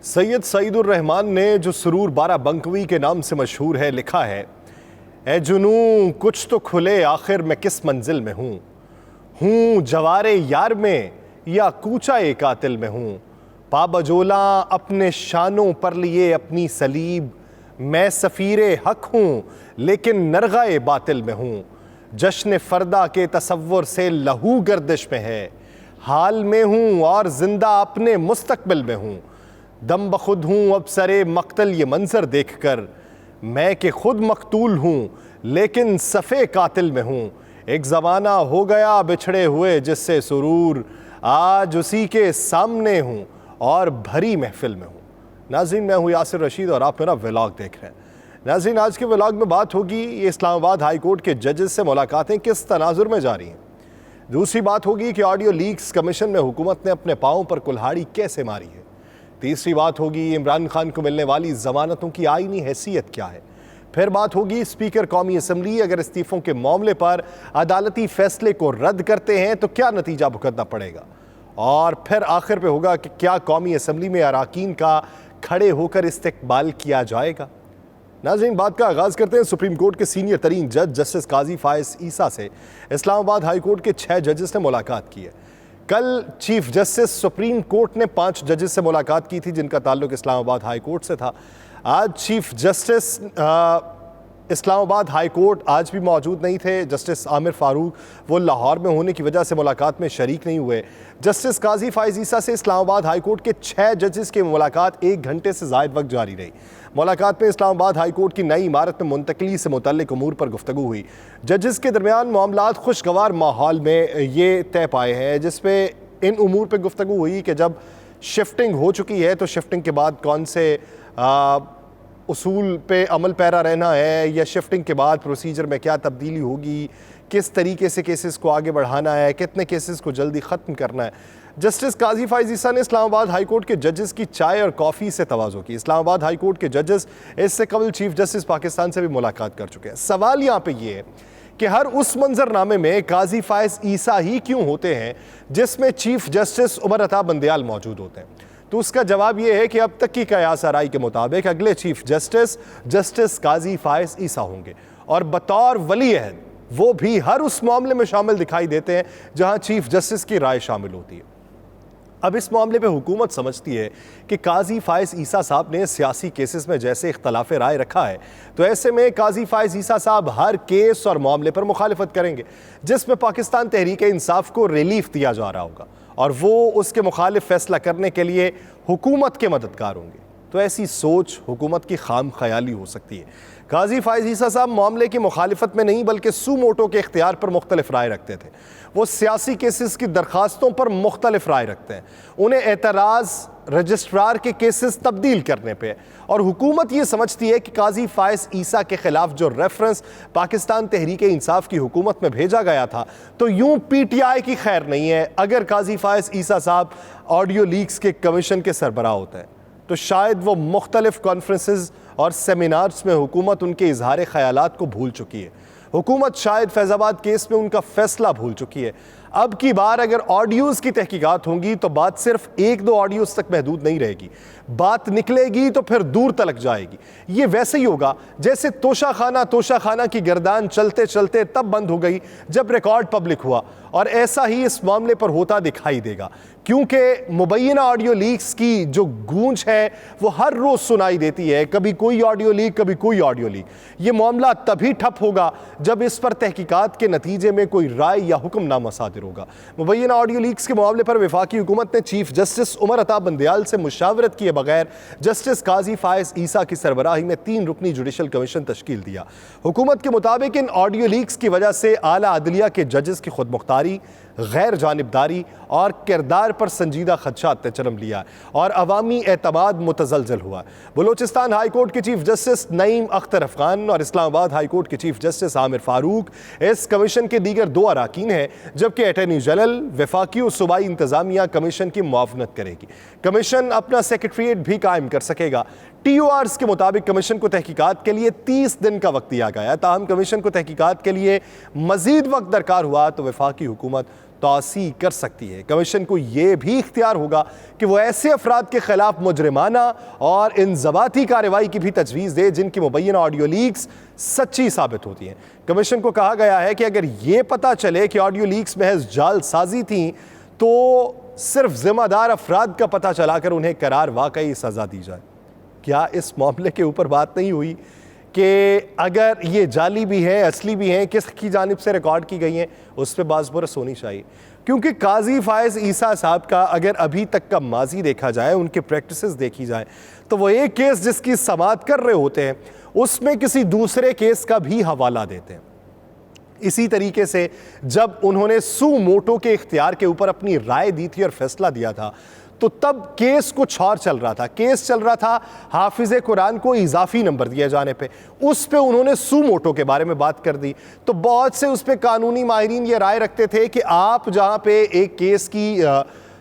सैयद सईदुर रहमान ने जो सुरूर बाराबंकवी के नाम से मशहूर है लिखा है, ए जुनूं कुछ तो खुले आखिर मैं किस मंजिल में हूँ जवारे यार में या कूचा ए कातिल में हूँ। पाबजोला अपने शानों पर लिए अपनी सलीब, मैं सफ़ीरे हक हूँ लेकिन नरगाए बातिल में हूँ। जश्न फरदा के तसव्वुर से लहू गर्दिश में है, हाल में हूँ और जिंदा अपने मुस्तकबिल में हूँ। दम बखुद हूँ अब सरे मक्तल ये मंजर देख कर, मैं कि खुद मकतूल हूँ लेकिन सफ़े कातिल में हूँ। एक ज़माना हो गया बिछड़े हुए जिससे सुरूर, आज उसी के सामने हूँ और भरी महफिल में हूँ। नाज़रीन, मैं हूँ यासिर रशीद और आप मेरा व्लॉग देख रहे हैं। नाज़रीन, आज के व्लॉग में बात होगी ये इस्लामाबाद हाई कोर्ट के जजेस से मुलाकातें किस तनाजुर में जा रही हैं। दूसरी बात होगी कि ऑडियो लीक्स कमीशन में हुकूमत ने अपने पाँव पर कुल्हाड़ी कैसे मारी है। तीसरी बात होगी इमरान खान को मिलने वाली जमानतों की आईनी हैसियत क्या है। फिर बात होगी स्पीकर कौमी असम्बली अगर इस्तीफों के मामले पर अदालती फैसले को रद्द करते हैं तो क्या नतीजा भुगतना पड़ेगा। और फिर आखिर पे होगा कि क्या कौमी असम्बली में अराकीन का खड़े होकर इस्तकबाल किया जाएगा। नाज़रीन, बात का आगाज़ करते हैं सुप्रीम कोर्ट के सीनियर तरीन जज जस्टिस काजी फायज़ ईसा से। इस्लामाबाद हाई कोर्ट के 6 जजेस ने मुलाकात की है। कल चीफ जस्टिस सुप्रीम कोर्ट ने 5 जजेस से मुलाकात की थी जिनका ताल्लुक इस्लामाबाद हाई कोर्ट से था। आज chief justice Islamabad high court आज भी मौजूद नहीं थे। जस्टिस आमिर फारूक वो लाहौर में होने की वजह से मुलाकात में शरीक नहीं हुए। जस्टिस काजी फायज़ ईसा से इस्लामाबाद हाई कोर्ट के 6 जजेस की मुलाकात 1 घंटे से ज़ायद वक्त जारी रही। मुलाकात में इस्लामाबाद हाई कोर्ट की नई इमारत में मुंतकली से मुतल्लिक उमूर पर गुफ्तगू हुई। जजेस के दरमियान मामलात खुशगवार माहौल में ये तय पाए हैं जिसपे इन उमूर पर गुफ्तगू हुई कि जब शिफ्टिंग हो चुकी है तो शिफ्टिंग के बाद कौन से उसूल पे अमल पैरा रहना है या शिफ्टिंग के बाद प्रोसीजर में क्या तब्दीली होगी, किस तरीके से केसेस को आगे बढ़ाना है, कितने केसेस को जल्दी ख़त्म करना है। जस्टिस काजी फायज़ ईसा ने इस्लामाबाद हाई कोर्ट के जजेस की चाय और कॉफ़ी से तवाज़ो की। इस्लामाबाद हाई कोर्ट के जजेस इससे कबल चीफ जस्टिस पाकिस्तान से भी मुलाकात कर चुके हैं। सवाल यहाँ पे ये है कि हर उस मंजरनामे में काजी फायज़ ईसा ही क्यों होते हैं जिसमें चीफ जस्टिस उमर अता बंदयाल मौजूद होते हैं। तो उसका जवाब यह है कि अब तक की कयास आराई के मुताबिक अगले चीफ जस्टिस जस्टिस काजी फायज़ ईसा होंगे और बतौर वली अहद वो भी हर उस मामले में शामिल दिखाई देते हैं जहां चीफ जस्टिस की राय शामिल होती है। अब इस मामले पे हुकूमत समझती है कि काजी फायज़ ईसा साहब ने सियासी केसेस में जैसे इख्तलाफ राय रखा है तो ऐसे में काजी फायज़ ईसा साहब हर केस और मामले पर मुखालिफत करेंगे जिसमें पाकिस्तान तहरीक इंसाफ को रिलीफ दिया जा रहा होगा और वो उसके मुखालिफ फैसला करने के लिए हुकूमत के मददगार होंगे। तो ऐसी सोच हुकूमत की खाम ख्याली हो सकती है। काजी फायज़ ईसा साहब मामले की मुखालिफत में नहीं बल्कि सू मोटो के इख्तियार पर मुख्तलिफ राय रखते थे। वो सियासी केसेस की दरखास्तों पर मुख्तलिफ राय रखते हैं। उन्हें एतराज़ रजिस्ट्रार के केसेस तब्दील करने पे और हुकूमत ये समझती है कि काजी फायज़ ईसा के खिलाफ जो रेफरेंस पाकिस्तान तहरीक इंसाफ की हुकूमत में भेजा गया था तो यूं PTI की खैर नहीं है अगर काजी फायज़ ईसा साहब ऑडियो लीक्स के कमीशन के सरबराह होते हैं तो शायद वो मुख्तलिफ कॉन्फ्रेंसेस और सेमिनार्स में हुकूमत उनके इजहार ख्यालात को भूल चुकी है। हुकूमत शायद फैज़ाबाद केस में उनका फैसला भूल चुकी है। अब की बार अगर ऑडियोज़ की तहकीकात होंगी तो बात सिर्फ 1-2 ऑडियोज़ तक महदूद नहीं रहेगी, बात निकलेगी तो फिर दूर तलक जाएगी। ये वैसे ही होगा जैसे तोशा खाना की गर्दान चलते चलते तब बंद हो गई जब रिकॉर्ड पब्लिक हुआ और ऐसा ही इस मामले पर होता दिखाई देगा क्योंकि मुबैना ऑडियो लीक्स की जो गूंज है वो हर रोज़ सुनाई देती है। कभी कोई ऑडियो लीक, कभी कोई ऑडियो लीक। ये मामला तभी ठप होगा जब इस पर तहकीकात के नतीजे में कोई राय या हुक्मनामा सादिर होगा। मुबैना ऑडियो लीक्स के मामले पर वफाकी हुकूमत ने चीफ जस्टिस उमर अता बंदयाल से मुशावरत किए बगैर जस्टिस काजी फायज़ ईसा की सरबराही में 3 रुकनी जुडिशल कमीशन तश्कील दिया। हुकूमत के मुताबिक इन ऑडियो लीक्स की वजह से आला अदलिया के जजेस की खुदमुख्तारी, गैर जानिबदारी और किरदार पर संजीदा खदशात ने जन्म लिया और अवामी एतमाद मुतज़लज़ल हुआ। बलूचिस्तान हाई कोर्ट के चीफ जस्टिस नईम अख्तर अफगान और इस्लामाबाद हाई कोर्ट के चीफ जस्टिस आमिर फारूक इस कमीशन के दीगर 2 अराकीन हैं जबकि अटॉर्नी जनरल वफाकी और सूबाई इंतजामिया कमीशन की मुआवनत करेगी। कमीशन अपना सेक्रेटरीट भी कायम कर सकेगा। TORs के मुताबिक कमीशन को तहकीकात के लिए 30 दिन का वक्त दिया गया। ताहम कमीशन को तहकीकात के लिए मजीद वक्त दरकार हुआ तो वफाकी हुकूमत तौसी कर सकती है। कमीशन को यह भी इख्तियार होगा कि वो ऐसे अफराद के खिलाफ मुजरिमाना और इंज़बाती कार्रवाई की भी तजवीज़ दे जिनकी मुबैना ऑडियो लीक्स सच्ची साबित होती हैं। कमीशन को कहा गया है कि अगर ये पता चले कि ऑडियो लीक्स महज जालसाजी थी तो सिर्फ जिम्मेदार अफराद का पता चलाकर उन्हें करार वाकई सजा दी जाए। क्या इस मामले के ऊपर बात नहीं हुई कि अगर ये जाली भी है, असली भी हैं, किसकी जानिब से रिकॉर्ड की गई हैं, उस पर बाज़बरस होनी चाहिए। क्योंकि काजी फायज़ ईसा साहब का अगर अभी तक का माजी देखा जाए, उनके प्रैक्टिसेस देखी जाए, तो वो एक केस जिसकी समाअत कर रहे होते हैं उसमें किसी दूसरे केस का भी हवाला देते हैं। इसी तरीके से जब उन्होंने सू मोटो के इख्तियार के ऊपर अपनी राय दी थी और फैसला दिया था तो तब केस कुछ और चल रहा था। केस चल रहा था हाफिज़े कुरान को इजाफी नंबर दिए जाने पे, उस पे उन्होंने सू मोटो के बारे में बात कर दी। तो बहुत से उस पे कानूनी माहिरीन ये राय रखते थे कि आप जहाँ पे एक केस की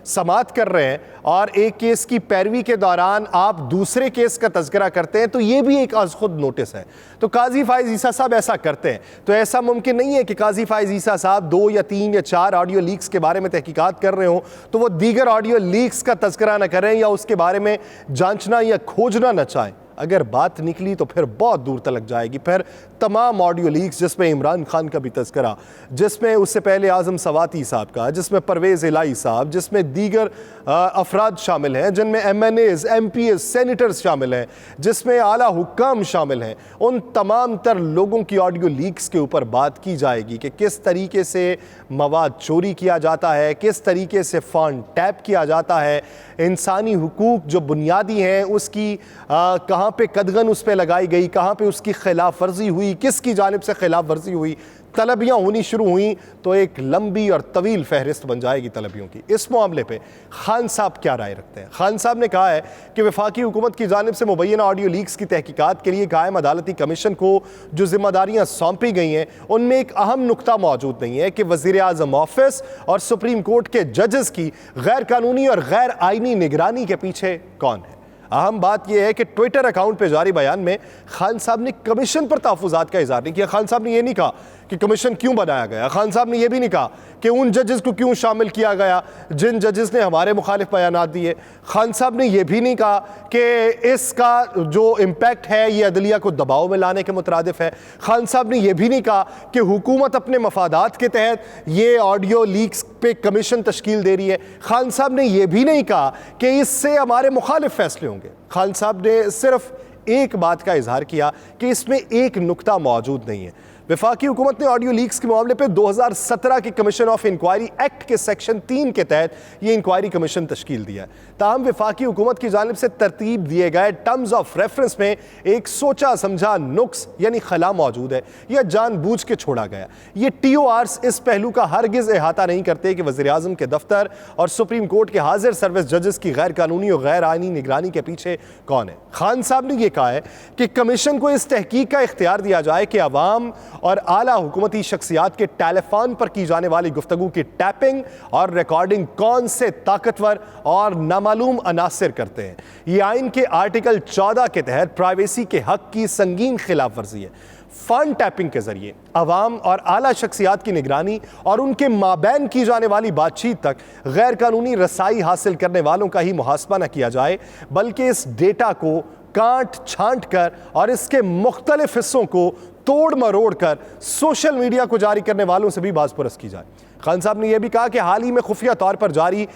समाअत कर रहे हैं और एक केस की पैरवी के दौरान आप दूसरे केस का तज़किरा करते हैं तो ये भी एक अज़ खुद नोटिस है। तो काजी फायज़ ईसा साहब ऐसा करते हैं तो ऐसा मुमकिन नहीं है कि काजी फायज़ ईसा साहब 2 या 3 या 4 ऑडियो लीक्स के बारे में तहकीकात कर रहे हो तो वो दीगर ऑडियो लीक्स का तज़किरा न करें या उसके बारे में जांचना या खोजना न चाहें। अगर बात निकली तो फिर बहुत दूर तक जाएगी। फिर तमाम ऑडियो लीक्स जिसमें इमरान खान का भी तज़किरा, जिसमें उससे पहले आज़म सवाती साहब का, जिसमें परवेज़ इलाही साहब, जिसमें दीगर अफराद शामिल हैं, जिनमें MNAs, MPs, सेनेटर्स शामिल हैं, जिसमें आला हुक्काम शामिल हैं, उन तमाम तर लोगों की ऑडियो लीक्स के ऊपर बात की जाएगी कि किस तरीके से मवाद चोरी किया जाता है, किस तरीके से फ़ंड टैप किया जाता है, इंसानी हुकूक जो बुनियादी हैं उसकी कहाँ पे कदगन उस पर लगाई गई, कहाँ पे उसकी खिलाफ वर्जी हुई, किसकी जानिब से खिलाफ वर्जी हुई, तलबियाँ होनी शुरू हुई तो एक लंबी और तवील फहरिस्त बन जाएगी तलबियों की। इस मामले पे खान साहब क्या राय रखते हैं? खान साहब ने कहा है कि वफाकी हुकूमत की जानिब से मुबैना ऑडियो लीक्स की तहकीकात के लिए कायम अदालती कमीशन को जो जिम्मेदारियाँ सौंपी गई हैं उनमें एक अहम नुकता मौजूद नहीं है कि वज़ीर आज़म ऑफिस और सुप्रीम कोर्ट के जजेस की गैर कानूनी और गैर आइनी निगरानी के पीछे कौन है। अहम बात यह है कि ट्विटर अकाउंट पे जारी बयान में खान साहब ने कमीशन पर तहफ़्फ़ुज़ात का इज़हार नहीं किया। खान साहब ने यह नहीं कहा कि कमीशन क्यों बनाया गया। खान साहब ने यह भी नहीं कहा कि उन जजेस को क्यों शामिल किया गया जिन जजेस ने हमारे मुखालिफ बयानात दिए। खान साहब ने यह भी नहीं कहा कि इसका जो इम्पैक्ट है ये अदलिया को दबाव में लाने के मुतरादिफ है। खान साहब ने यह भी नहीं कहा कि हुकूमत अपने मफादात के तहत ये ऑडियो लीक्स पे कमीशन तश्कील दे रही है। खान साहब ने यह भी नहीं कहा कि इससे हमारे मुखालिफ फैसले होंगे। खान साहब ने सिर्फ एक बात का इजहार किया कि इसमें एक नुक्ता मौजूद नहीं है। वफाकी हुकूमत ने ऑडियो लीक्स के मामले पर 2017 के कमीशन ऑफ इंक्वायरी एक्ट के सेक्शन 3 के तहत ये इंक्वायरी कमीशन तश्कील दिया। ताहम वफाकी हुकूमत की जानिब से तरतीब दिए गए टर्म्स ऑफ रेफरेंस में एक सोचा समझा नुक्स यानी खला मौजूद है या जानबूझ के छोड़ा गया। ये TORs इस पहलू का हरगिज अहाता नहीं करते कि वज़ीर आज़म के दफ्तर और सुप्रीम कोर्ट के हाजिर सर्विस जजेस की गैर कानूनी और गैर आइनी निगरानी के पीछे कौन है। खान साहब ने यह कहा है कि कमीशन को इस तहकीक का इख्तियार दिया जाए कि अवाम और आला हुकूमती शख्सियात के टेलीफोन पर की जाने वाली गुफ्तगू की टैपिंग और रिकॉर्डिंग कौन से ताकतवर और नामालूम अनासिर करते हैं। ये आइन के आर्टिकल 14 के तहत प्राइवेसी के हक की संगीन खिलाफ वर्जी है। फंड टैपिंग के जरिए अवाम और आला शख्सियात की निगरानी और उनके माबैन की जाने वाली बातचीत तक गैर कानूनी रसाई हासिल करने वालों का ही मुहासबा न किया जाए बल्कि इस डेटा को काट छांट कर और इसके मुख्तलिफ हिस्सों को तोड़ मरोड़ कर सोशल मीडिया को जारी करने वालों से भी बाज़पुरस की जाए। खान साहब ने यह भी कहा कि हाल ही में खुफिया तौर पर जारी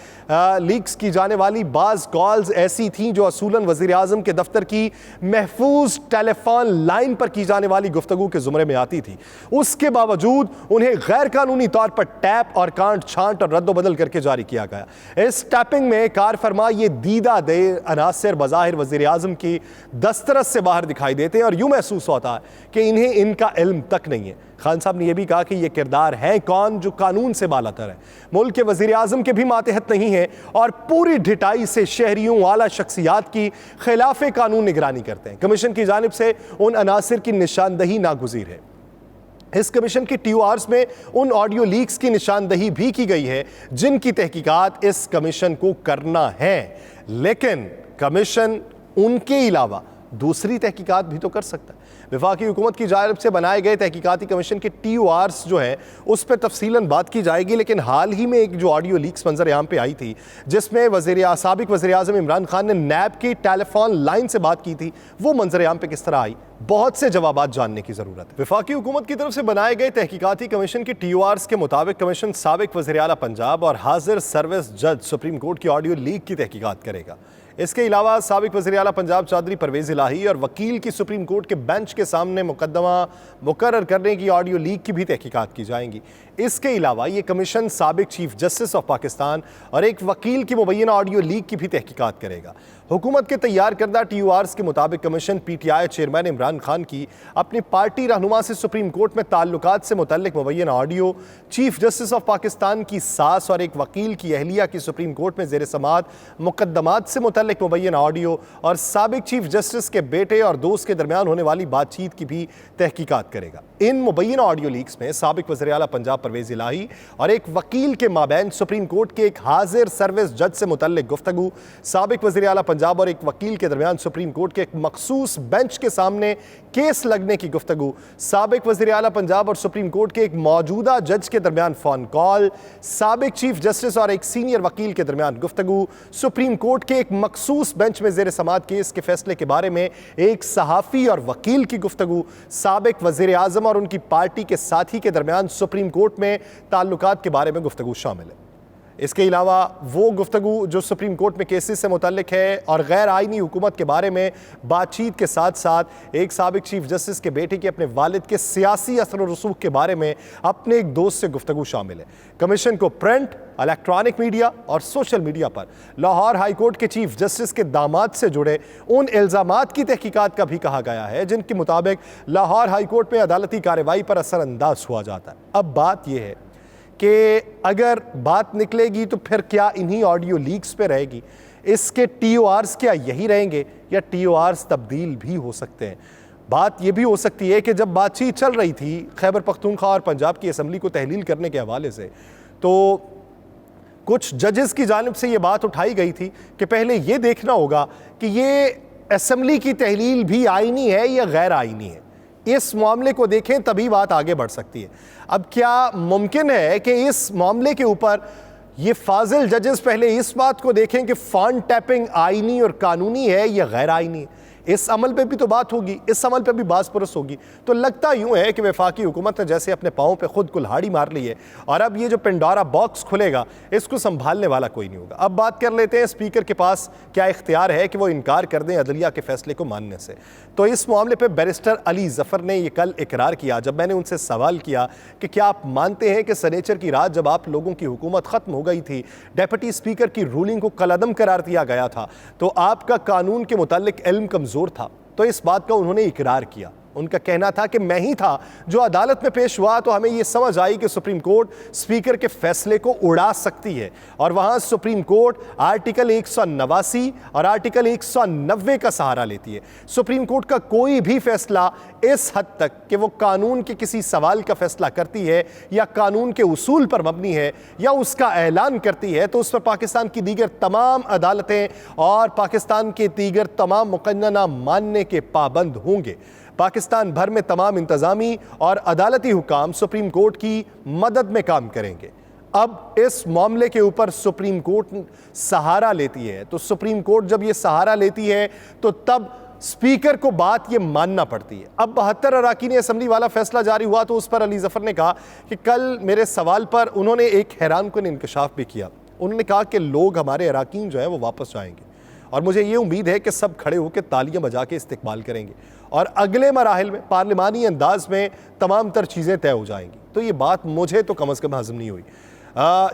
लीक्स की जाने वाली बाज़ कॉल्स ऐसी थीं जो असूलन वज़ीर आज़म के दफ्तर की महफूज टेलीफोन लाइन पर की जाने वाली गुफ्तगू के ज़ुमरे में आती थी। उसके बावजूद उन्हें गैर कानूनी तौर पर टैप और कांट छांट और रद्द-बदल करके जारी किया गया। इस टैपिंग में कार फरमा ये दीदा दे अनासिर बज़ाहिर वज़ीर आज़म की दस्तरस से बाहर दिखाई देते हैं और यूँ महसूस होता है कि इन्हें इनका इल्म तक नहीं है। खान साहब ने यह भी कहा कि ये किरदार हैं कौन जो कानून से बालातर है, मुल्क के वज़ीर आज़म के भी मातहत नहीं है और पूरी ढिटाई से शहरियों वाला शख्सियात की खिलाफ कानून निगरानी करते हैं। कमीशन की जानिब से उन अनासिर की निशानदही नागुज़ीर है। इस कमीशन की TORs में उन ऑडियो लीक्स की निशानदही भी की गई है जिनकी तहकीकात इस कमीशन को करना है, लेकिन कमीशन उनके अलावा दूसरी तहकीकात भी तो कर सकता है। वफाकी हुकूमत की जानिब से बनाए गए तहकीकाती कमीशन के TORs जो है उस पर तफसीलन बात की जाएगी, लेकिन हाल ही में एक जो ऑडियो लीक्स मंजर आम पे आई थी जिसमें साबिक वज़ीर आज़म इमरान खान ने नैब की टेलीफोन लाइन से बात की थी, वो मंजर आम पे किस तरह आई, बहुत से जवाबात जानने की ज़रूरत है। वफाकी हुकूमत की तरफ से बनाए गए तहकीकाती कमीशन के TORs के मुताबिक कमीशन साबिक वज़ीर आला पंजाब और हाजिर सर्विस जज सुप्रीम कोर्ट की ऑडियो लीक की तहकीकात करेगा। इसके अलावा साबिक वज़ीर आला पंजाब चौधरी परवेज़ इलाही और वकील की सुप्रीम कोर्ट के बेंच के सामने मुकदमा मुकर्रर करने की ऑडियो लीक की भी तहकीकात की जाएंगी। इसके अलावा ये कमीशन साबिक चीफ जस्टिस ऑफ पाकिस्तान और एक वकील की मुबैना ऑडियो लीक की भी तहकीकात करेगा। हुकूमत के तैयार करदा TORs के मुताबिक commission PTI chairman Imran Khan की अपनी पार्टी रहनुमा से सुप्रीम कोर्ट में ताल्लुकात से मुतल्लिक मुबैना audio, chief justice of Pakistan की सास और एक वकील की अहलिया की सुप्रीम कोर्ट में ज़ेर समाअत मुकदमात से मुतल्लिक मुबैना ऑडियो और साबिक चीफ जस्टिस के बेटे और दोस्त के दरमियान होने वाली बातचीत की भी तहकीकात करेगा। इन मुबैना ऑडियो लीक्स में साबिक वज़ीर आला पंजाब परवेज़ इलाही और एक वकील के माबैन सुप्रीम कोर्ट के एक हाजिर सर्विस जज से मुतल्लिक गुफ्तगू, साबिक वज़ीर आला पंजाब और एक वकील के दरमियान सुप्रीम कोर्ट के एक मखसूस बेंच के सामने केस लगने की गुफ्तगू, साबिक वज़ीर आला पंजाब और सुप्रीम कोर्ट के एक मौजूदा जज के दरमियान फ़ोन कॉल, साबिक चीफ जस्टिस और एक सीनियर वकील के दरमियान गुफ्तगू, सुप्रीम कोर्ट के एक मखसूस बेंच में ज़ेर समाअत केस के फैसले के बारे में एक सहाफ़ी और वकील की गुफ्तगू, साबिक वज़ीर आज़म और उनकी पार्टी के साथी के दरमियान सुप्रीम कोर्ट में ताल्लुकात के बारे में गुफ्तगू शामिल है। इसके अलावा वो गुफ्तगू जो सुप्रीम कोर्ट में केसेस से मुतल्लिक है और गैर आइनी हुकूमत के बारे में बातचीत के साथ साथ एक साबिक चीफ जस्टिस के बेटे के अपने वालिद के सियासी असर और रसूख के बारे में अपने एक दोस्त से गुफ्तगू शामिल है। कमीशन को प्रिंट, इलेक्ट्रॉनिक मीडिया और सोशल मीडिया पर लाहौर हाई कोर्ट के चीफ जस्टिस के दामाद से जुड़े उन इल्ज़ामात की तहकीकात का भी कहा गया है जिनके मुताबिक लाहौर हाई कोर्ट में अदालती कार्रवाई पर असरअंदाज हुआ जाता है। अब बात यह है कि अगर बात निकलेगी तो फिर क्या इन्हीं ऑडियो लीक्स पे रहेगी? इसके TORs क्या यही रहेंगे या TORs तब्दील भी हो सकते हैं? बात यह भी हो सकती है कि जब बातचीत चल रही थी खैबर पख्तूनख्वा और पंजाब की असम्बली को तहलील करने के हवाले से, तो कुछ जजेस की जानिब से ये बात उठाई गई थी कि पहले ये देखना होगा कि ये असम्बली की तहलील भी आईनी है या गैर आईनी है। इस मामले को देखें तभी बात आगे बढ़ सकती है। अब क्या मुमकिन है कि इस मामले के ऊपर ये फाजिल जजेस पहले इस बात को देखें कि फ़ोन टैपिंग आईनी और कानूनी है या गैर आईनी है? इस अमल पे भी तो बात होगी, इस अमल पे भी बात पुरस होगी। तो लगता यूँ है कि वफाकी हुकूमत ने जैसे अपने पाँव पे खुद कुल्हाड़ी मार ली है और अब ये जो पेंडोरा बॉक्स खुलेगा इसको संभालने वाला कोई नहीं होगा। अब बात कर लेते हैं स्पीकर के पास क्या इख्तियार है कि वो इनकार कर दें अदलिया के फैसले को मानने से। तो इस मामले पर बैरिस्टर अली जफ़र ने यह कल इकरार किया जब मैंने उनसे सवाल किया कि क्या आप मानते हैं कि सनेचर की रात जब आप लोगों की हुकूमत ख़त्म हो गई थी, डेप्यूटी स्पीकर की रूलिंग को कलअदम करार दिया गया था, तो आपका कानून के मुतालिक इल्म कमज़ोर था? तो इस बात का उन्होंने इकरार किया। उनका कहना था कि मैं ही था जो अदालत में पेश हुआ तो हमें यह समझ आई कि सुप्रीम कोर्ट स्पीकर के फैसले को उड़ा सकती है और वहां सुप्रीम कोर्ट आर्टिकल 189 और आर्टिकल 190 का सहारा लेती है। सुप्रीम कोर्ट का कोई भी फैसला इस हद तक कि वो कानून के किसी सवाल का फैसला करती है या कानून के उसूल पर मबनी है या उसका ऐलान करती है तो उस पर पाकिस्तान की दीगर तमाम अदालतें और पाकिस्तान के दीगर तमाम मुक़न्नना मानने के पाबंद होंगे। पाकिस्तान भर में तमाम इंतज़ामी और अदालती हुकाम सुप्रीम कोर्ट की मदद में काम करेंगे। अब इस मामले के ऊपर सुप्रीम कोर्ट सहारा लेती है, तो सुप्रीम कोर्ट जब ये सहारा लेती है तो तब स्पीकर को बात ये मानना पड़ती है। अब 72 अराकीन असम्बली वाला फैसला जारी हुआ तो उस पर अली जफ़र ने कहा कि कल मेरे सवाल पर उन्होंने एक हैरानकुन इंकशाफ भी किया। उन्होंने कहा कि लोग हमारे अराकीन जो है वो वापस जाएंगे और मुझे ये उम्मीद है कि सब खड़े होकर तालियां बजा के इस्तकबाल करेंगे और अगले मराहिल में पार्लिमानी अंदाज में तमाम तर चीज़ें तय हो जाएंगी। तो ये बात मुझे तो कम अज़ कम हज़म नहीं हुई।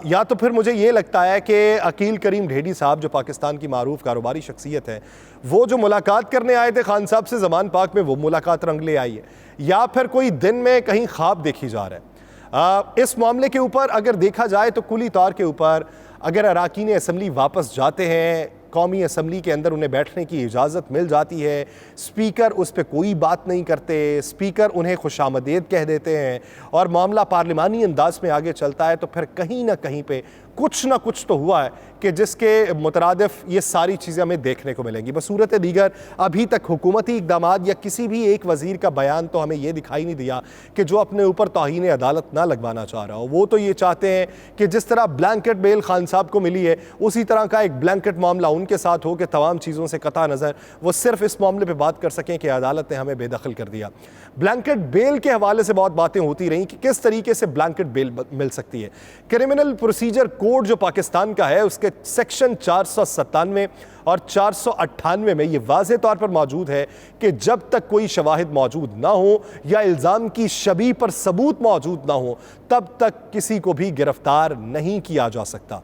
या तो फिर मुझे ये लगता है कि अकील करीम ढेडी साहब जो पाकिस्तान की मारूफ कारोबारी शख्सियत है, वो जो मुलाकात करने आए थे खान साहब से ज़मान पाक में, वो मुलाकात रंग ले आई है, या फिर कोई दिन में कहीं ख्वाब देखी जा रहा है। इस मामले के ऊपर अगर देखा जाए तो कुली तौर के ऊपर अगर अराकीन असम्बली वापस जाते हैं, कौमी असम्बली के अंदर उन्हें बैठने की इजाज़त मिल जाती है, स्पीकर उस पर कोई बात नहीं करते, स्पीकर उन्हें खुशामदीद कह देते हैं और मामला पार्लिमानी अंदाज में आगे चलता है, तो फिर कहीं ना कहीं पे कुछ ना कुछ तो हुआ है कि जिसके मुतरादिफ ये सारी चीज़ें हमें देखने को मिलेंगी। बसूरत दीगर अभी तक हुकूमती इक़दाम या किसी भी एक वज़ीर का बयान तो हमें ये दिखाई नहीं दिया कि जो अपने ऊपर तौहीन अदालत ना लगवाना चाह रहा हो। वो तो ये चाहते हैं कि जिस तरह ब्लैंकेट बेल खान साहब को मिली है उसी तरह का एक ब्लैंकेट मामला उनके साथ हो कि तमाम चीज़ों से कता नज़र वो सिर्फ इस मामले पर बात कर सकें कि अदालत ने हमें बेदखल कर दिया। ब्लैंकेट बेल के हवाले से बहुत बातें होती रहीं कि किस तरीके से ब्लैंकेट बेल मिल सकती है। क्रिमिनल प्रोसीजर कोड जो पाकिस्तान का है उसके सेक्शन 497 और 498 में ये वाज़े तौर पर मौजूद है कि जब तक कोई शवाहिद मौजूद ना हो या इल्ज़ाम की शबीह पर सबूत मौजूद ना हो तब तक किसी को भी गिरफ्तार नहीं किया जा सकता।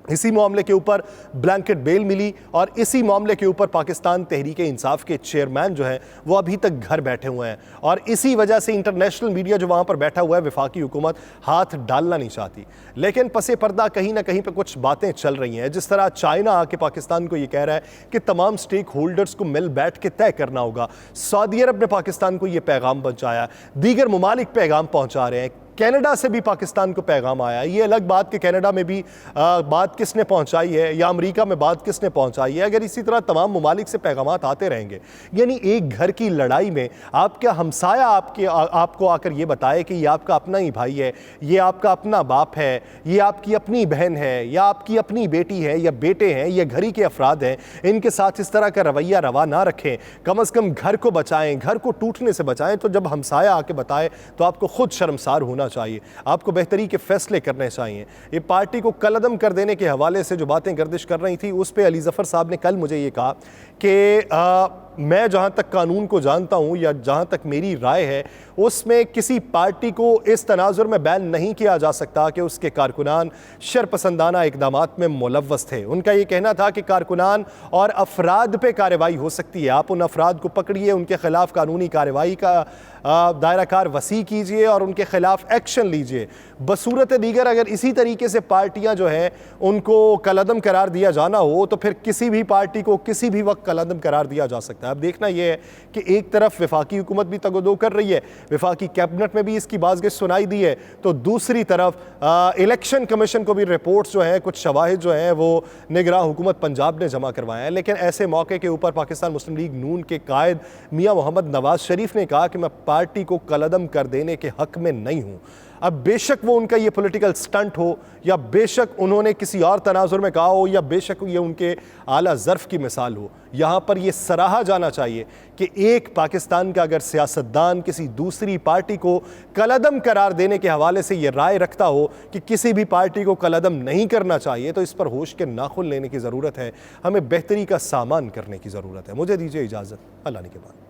इसी मामले के ऊपर ब्लैंकेट बेल मिली और इसी मामले के ऊपर पाकिस्तान तहरीक इंसाफ के चेयरमैन जो हैं वो अभी तक घर बैठे हुए हैं और इसी वजह से इंटरनेशनल मीडिया जो वहाँ पर बैठा हुआ है वफाकी हुकूमत हाथ डालना नहीं चाहती। लेकिन पसे पर्दा कहीं ना कहीं पर कुछ बातें चल रही हैं। जिस तरह चाइना आके पाकिस्तान को ये कह रहा है कि तमाम स्टेक होल्डर्स को मिल बैठ के तय करना होगा। सऊदी अरब ने पाकिस्तान को ये पैगाम पहुँचाया, दीगर ममालिक पैगाम पहुँचा रहे हैं, कनाडा से भी पाकिस्तान को पैगाम आया। ये अलग बात कि कनाडा में भी बात किसने पहुंचाई है या अमेरिका में बात किसने पहुंचाई है। अगर इसी तरह तमाम ममालिक से पैगामात आते रहेंगे, यानी एक घर की लड़ाई में आपका हमसाया आपको आकर ये बताए कि ये आपका अपना ही भाई है, ये आपका अपना बाप है, ये आपकी अपनी बहन है या आपकी अपनी बेटी है या बेटे हैं या घरी के अफराद हैं, इनके साथ इस तरह का रवैया रवा ना रखें, कम अज़ कम घर को बचाएं, घर को टूटने से बचाएं। तो जब हमसाया आके बताए तो आपको खुद शर्मसार होना चाहिए, आपको बेहतरी के फैसले करने चाहिए। ये पार्टी को कलअदम कर देने के हवाले से जो बातें गर्दिश कर रही थी उस पे अली ज़फ़र साहब ने कल मुझे ये कहा कि मैं जहाँ तक कानून को जानता हूँ या जहाँ तक मेरी राय है उसमें किसी पार्टी को इस तनाजुर में बैन नहीं किया जा सकता कि उसके कारकुनान शरपसंदाना इक़दामात में मुलव्वस थे। उनका ये कहना था कि कारकुनान और अफराद पे कार्रवाई हो सकती है, आप उन अफराद को पकड़िए, उनके खिलाफ कानूनी कार्रवाई का दायरा कार वसी कीजिए और उनके खिलाफ एक्शन लीजिए। बसूरत दीगर अगर इसी तरीके से पार्टियां जो हैं उनको कलअदम करार दिया जाना हो तो फिर किसी भी पार्टी को किसी भी वक्त कलअदम करार दिया जा सकता है। अब देखना यह है कि एक तरफ वफाकी हुकूमत भी तगदो कर रही है, वफाकी कैबिनेट में भी इसकी बाज़गश सुनाई दी है, तो दूसरी तरफ इलेक्शन कमीशन को भी रिपोर्ट्स जो हैं, कुछ शवाहिद जो हैं वो निगरान हुकूमत पंजाब ने जमा करवाए हैं। लेकिन ऐसे मौके के ऊपर पाकिस्तान मुस्लिम लीग नून के कायद मियाँ मोहम्मद नवाज शरीफ ने कहा कि मैं पार्टी को कलअदम कर देने के हक में नहीं हूँ। अब बेशक वो उनका ये पॉलिटिकल स्टंट हो या बेशक उन्होंने किसी और तनाजुर में कहा हो या बेशक ये उनके आला ज़र्फ़ की मिसाल हो, यहाँ पर ये सराहा जाना चाहिए कि एक पाकिस्तान का अगर सियासतदान किसी दूसरी पार्टी को कलअदम करार देने के हवाले से ये राय रखता हो कि किसी भी पार्टी को कलअदम नहीं करना चाहिए तो इस पर होश के नाखुन लेने की ज़रूरत है। हमें बेहतरी का सामान करने की ज़रूरत है। मुझे दीजिए इजाज़त, अल्लाह ने के बाद।